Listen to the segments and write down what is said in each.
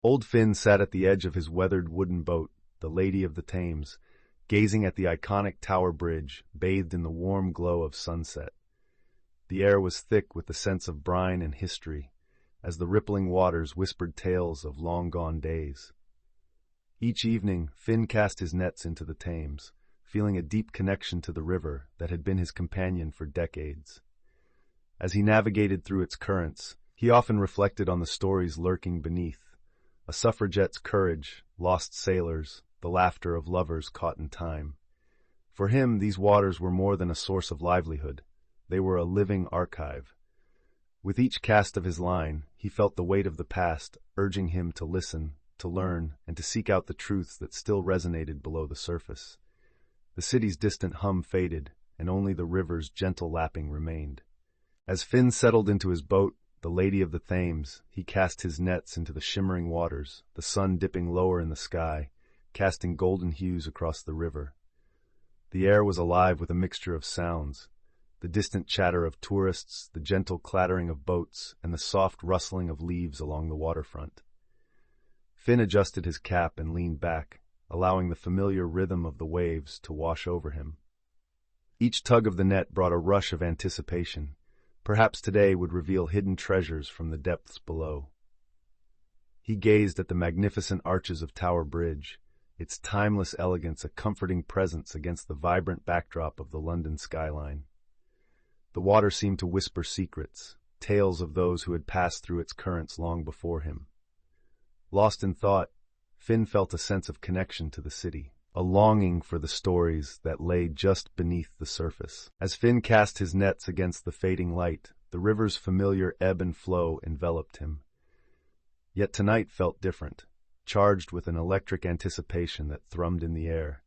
Old Finn sat at the edge of his weathered wooden boat, the Lady of the Thames, gazing at the iconic Tower Bridge, bathed in the warm glow of sunset. The air was thick with the sense of brine and history, as the rippling waters whispered tales of long-gone days. Each evening, Finn cast his nets into the Thames, feeling a deep connection to the river that had been his companion for decades. As he navigated through its currents, he often reflected on the stories lurking beneath: a suffragette's courage, lost sailors, the laughter of lovers caught in time. For him, these waters were more than a source of livelihood. They were a living archive. With each cast of his line, he felt the weight of the past, urging him to listen, to learn, and to seek out the truths that still resonated below the surface. The city's distant hum faded, and only the river's gentle lapping remained. As Finn settled into his boat, the Lady of the Thames, he cast his nets into the shimmering waters, the sun dipping lower in the sky, casting golden hues across the river. The air was alive with a mixture of sounds: the distant chatter of tourists, the gentle clattering of boats, and the soft rustling of leaves along the waterfront. Finn adjusted his cap and leaned back, allowing the familiar rhythm of the waves to wash over him. Each tug of the net brought a rush of anticipation. Perhaps today would reveal hidden treasures from the depths below. He gazed at the magnificent arches of Tower Bridge, its timeless elegance a comforting presence against the vibrant backdrop of the London skyline. The water seemed to whisper secrets, tales of those who had passed through its currents long before him. Lost in thought, Finn felt a sense of connection to the city, a longing for the stories that lay just beneath the surface. As Finn cast his nets against the fading light, the river's familiar ebb and flow enveloped him. Yet tonight felt different, charged with an electric anticipation that thrummed in the air.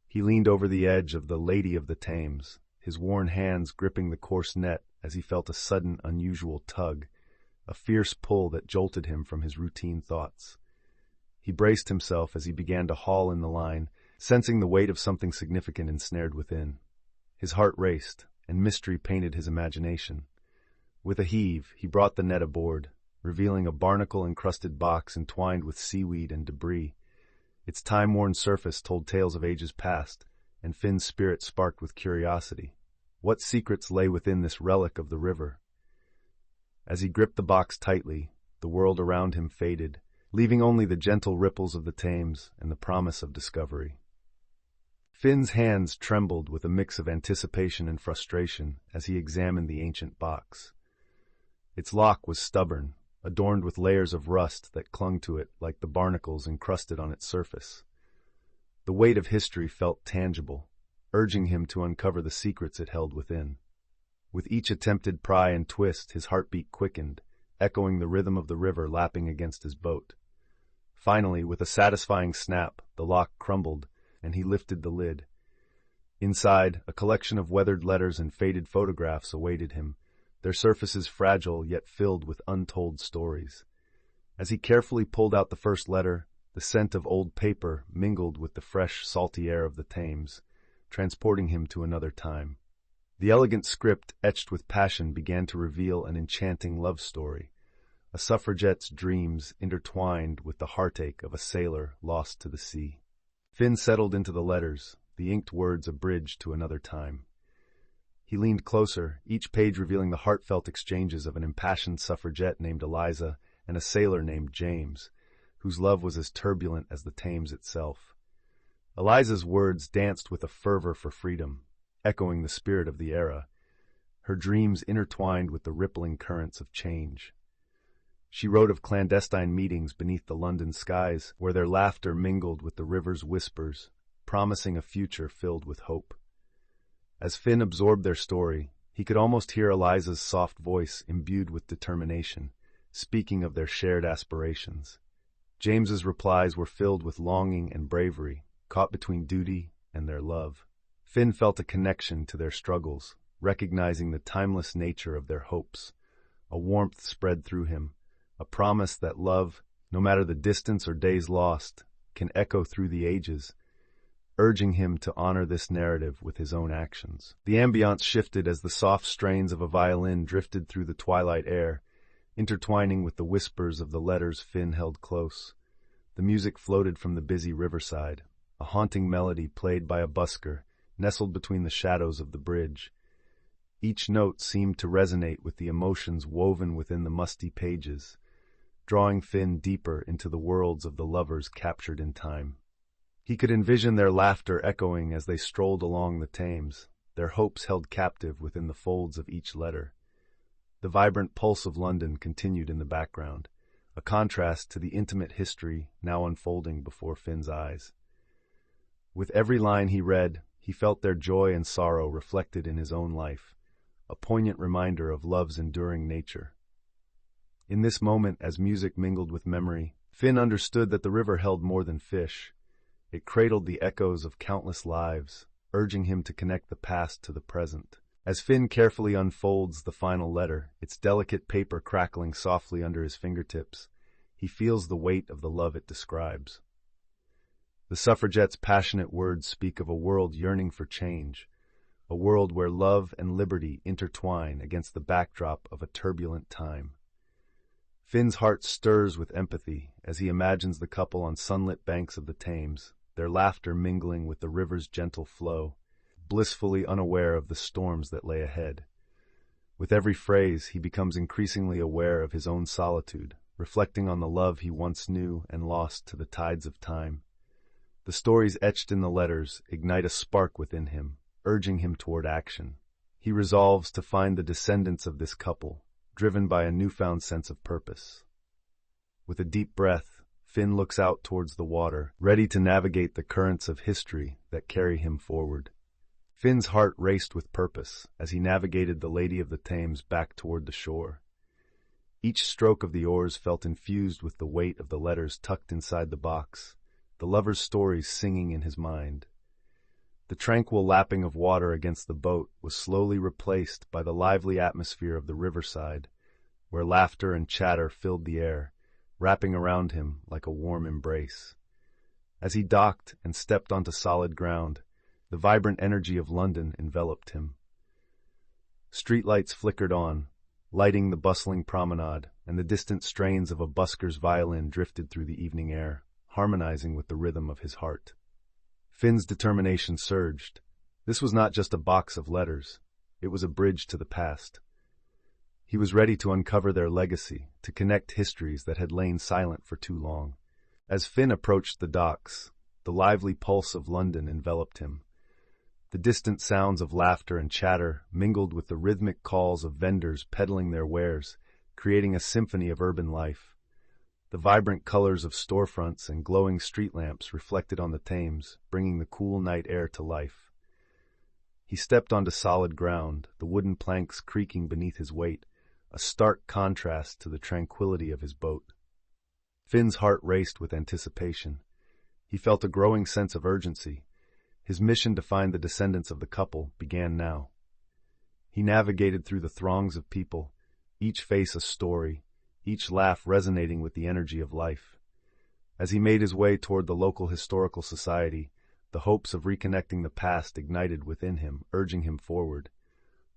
He leaned over the edge of the Lady of the Thames, his worn hands gripping the coarse net as he felt a sudden, unusual tug, a fierce pull that jolted him from his routine thoughts. He braced himself as he began to haul in the line, sensing the weight of something significant ensnared within. His heart raced, and mystery painted his imagination. With a heave, he brought the net aboard, revealing a barnacle-encrusted box entwined with seaweed and debris. Its time-worn surface told tales of ages past, and Finn's spirit sparked with curiosity. What secrets lay within this relic of the river? As he gripped the box tightly, the world around him faded, leaving only the gentle ripples of the Thames and the promise of discovery. Finn's hands trembled with a mix of anticipation and frustration as he examined the ancient box. Its lock was stubborn, adorned with layers of rust that clung to it like the barnacles encrusted on its surface. The weight of history felt tangible, urging him to uncover the secrets it held within. With each attempted pry and twist, his heartbeat quickened, echoing the rhythm of the river lapping against his boat. Finally, with a satisfying snap, the lock crumbled, and he lifted the lid. Inside, a collection of weathered letters and faded photographs awaited him, their surfaces fragile yet filled with untold stories. As he carefully pulled out the first letter, the scent of old paper mingled with the fresh, salty air of the Thames, transporting him to another time. The elegant script, etched with passion, began to reveal an enchanting love story, a suffragette's dreams intertwined with the heartache of a sailor lost to the sea. Finn settled into the letters, the inked words a bridge to another time. He leaned closer, each page revealing the heartfelt exchanges of an impassioned suffragette named Eliza and a sailor named James, whose love was as turbulent as the Thames itself. Eliza's words danced with a fervor for freedom, echoing the spirit of the era, her dreams intertwined with the rippling currents of change. She wrote of clandestine meetings beneath the London skies, where their laughter mingled with the river's whispers, promising a future filled with hope. As Finn absorbed their story, he could almost hear Eliza's soft voice imbued with determination, speaking of their shared aspirations. James's replies were filled with longing and bravery, caught between duty and their love. Finn felt a connection to their struggles, recognizing the timeless nature of their hopes. A warmth spread through him, a promise that love, no matter the distance or days lost, can echo through the ages, urging him to honor this narrative with his own actions. The ambiance shifted as the soft strains of a violin drifted through the twilight air, intertwining with the whispers of the letters Finn held close. The music floated from the busy riverside, a haunting melody played by a busker nestled between the shadows of the bridge. Each note seemed to resonate with the emotions woven within the musty pages, drawing Finn deeper into the worlds of the lovers captured in time. He could envision their laughter echoing as they strolled along the Thames, their hopes held captive within the folds of each letter. The vibrant pulse of London continued in the background, a contrast to the intimate history now unfolding before Finn's eyes. With every line he read, he felt their joy and sorrow reflected in his own life, a poignant reminder of love's enduring nature. In this moment, as music mingled with memory, Finn understood that the river held more than fish. It cradled the echoes of countless lives, urging him to connect the past to the present. As Finn carefully unfolds the final letter, its delicate paper crackling softly under his fingertips, he feels the weight of the love it describes. The suffragette's passionate words speak of a world yearning for change, a world where love and liberty intertwine against the backdrop of a turbulent time. Finn's heart stirs with empathy as he imagines the couple on sunlit banks of the Thames, their laughter mingling with the river's gentle flow, blissfully unaware of the storms that lay ahead. With every phrase, he becomes increasingly aware of his own solitude, reflecting on the love he once knew and lost to the tides of time. The stories etched in the letters ignite a spark within him, urging him toward action. He resolves to find the descendants of this couple, driven by a newfound sense of purpose. With a deep breath, Finn looks out towards the water, ready to navigate the currents of history that carry him forward. Finn's heart raced with purpose as he navigated the Lady of the Thames back toward the shore. Each stroke of the oars felt infused with the weight of the letters tucked inside the box, the lovers' stories singing in his mind. The tranquil lapping of water against the boat was slowly replaced by the lively atmosphere of the riverside, where laughter and chatter filled the air, wrapping around him like a warm embrace. As he docked and stepped onto solid ground, the vibrant energy of London enveloped him. Streetlights flickered on, lighting the bustling promenade, and the distant strains of a busker's violin drifted through the evening air, harmonizing with the rhythm of his heart. Finn's determination surged. This was not just a box of letters. It was a bridge to the past. He was ready to uncover their legacy, to connect histories that had lain silent for too long. As Finn approached the docks, the lively pulse of London enveloped him. The distant sounds of laughter and chatter mingled with the rhythmic calls of vendors peddling their wares, creating a symphony of urban life. The vibrant colors of storefronts and glowing street lamps reflected on the Thames, bringing the cool night air to life. He stepped onto solid ground, the wooden planks creaking beneath his weight, a stark contrast to the tranquility of his boat. Finn's heart raced with anticipation. He felt a growing sense of urgency. His mission to find the descendants of the couple began now. He navigated through the throngs of people, each face a story, each laugh resonating with the energy of life. As he made his way toward the local historical society, the hopes of reconnecting the past ignited within him, urging him forward.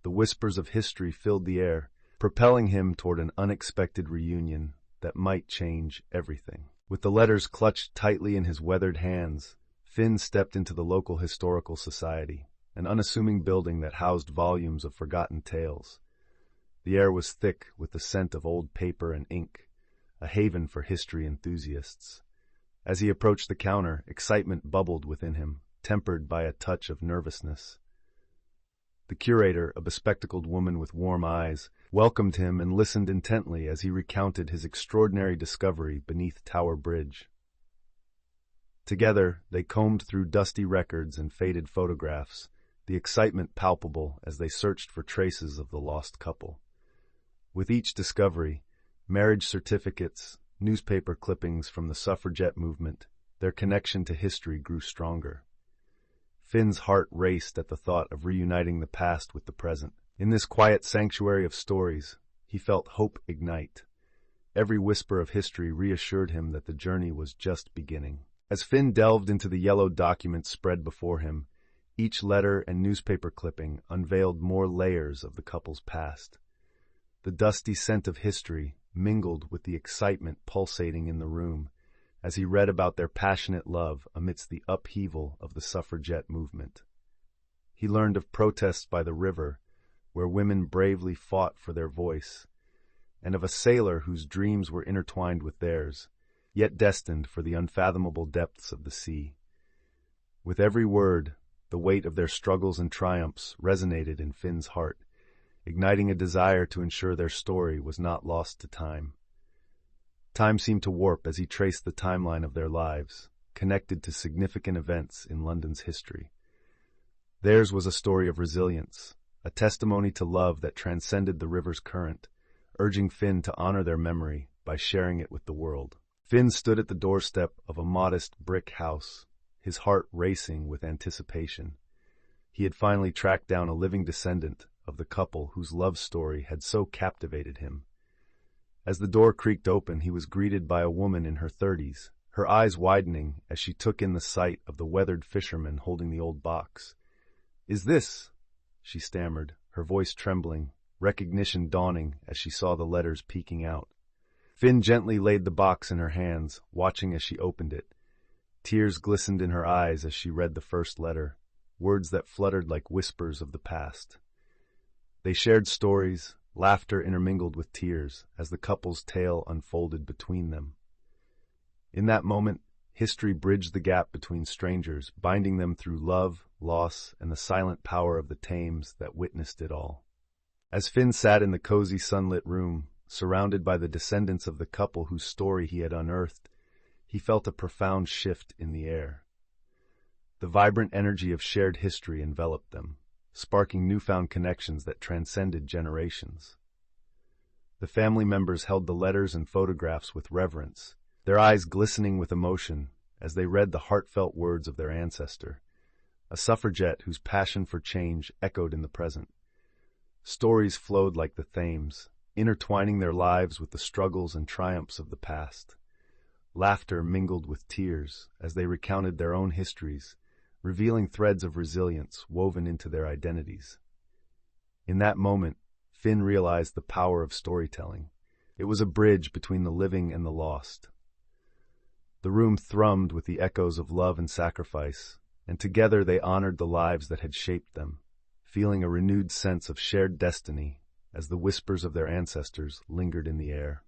The whispers of history filled the air, propelling him toward an unexpected reunion that might change everything. With the letters clutched tightly in his weathered hands, Finn stepped into the local historical society, an unassuming building that housed volumes of forgotten tales. The air was thick with the scent of old paper and ink, a haven for history enthusiasts. As he approached the counter, excitement bubbled within him, tempered by a touch of nervousness. The curator, a bespectacled woman with warm eyes, welcomed him and listened intently as he recounted his extraordinary discovery beneath Tower Bridge. Together, they combed through dusty records and faded photographs, the excitement palpable as they searched for traces of the lost couple. With each discovery, marriage certificates, newspaper clippings from the suffragette movement, their connection to history grew stronger. Finn's heart raced at the thought of reuniting the past with the present. In this quiet sanctuary of stories, he felt hope ignite. Every whisper of history reassured him that the journey was just beginning. As Finn delved into the yellowed documents spread before him, each letter and newspaper clipping unveiled more layers of the couple's past. The dusty scent of history, mingled with the excitement pulsating in the room as he read about their passionate love amidst the upheaval of the suffragette movement. He learned of protests by the river, where women bravely fought for their voice, and of a sailor whose dreams were intertwined with theirs, yet destined for the unfathomable depths of the sea. With every word, the weight of their struggles and triumphs resonated in Finn's heart, igniting a desire to ensure their story was not lost to time. Time seemed to warp as he traced the timeline of their lives, connected to significant events in London's history. Theirs was a story of resilience, a testimony to love that transcended the river's current, urging Finn to honor their memory by sharing it with the world. Finn stood at the doorstep of a modest brick house, his heart racing with anticipation. He had finally tracked down a living descendant of the couple whose love story had so captivated him. As the door creaked open, he was greeted by a woman in her 30s, her eyes widening as she took in the sight of the weathered fisherman holding the old box. "Is this?" she stammered, her voice trembling, recognition dawning as she saw the letters peeking out. Finn gently laid the box in her hands, watching as she opened it. Tears glistened in her eyes as she read the first letter, words that fluttered like whispers of the past. They shared stories, laughter intermingled with tears, as the couple's tale unfolded between them. In that moment, history bridged the gap between strangers, binding them through love, loss, and the silent power of the Thames that witnessed it all. As Finn sat in the cozy sunlit room, surrounded by the descendants of the couple whose story he had unearthed, he felt a profound shift in the air. The vibrant energy of shared history enveloped them, sparking newfound connections that transcended generations. The family members held the letters and photographs with reverence, their eyes glistening with emotion as they read the heartfelt words of their ancestor, a suffragette whose passion for change echoed in the present. Stories flowed like the Thames, intertwining their lives with the struggles and triumphs of the past. Laughter mingled with tears as they recounted their own histories, revealing threads of resilience woven into their identities. In that moment, Finn realized the power of storytelling. It was a bridge between the living and the lost. The room thrummed with the echoes of love and sacrifice, and together they honored the lives that had shaped them, feeling a renewed sense of shared destiny as the whispers of their ancestors lingered in the air.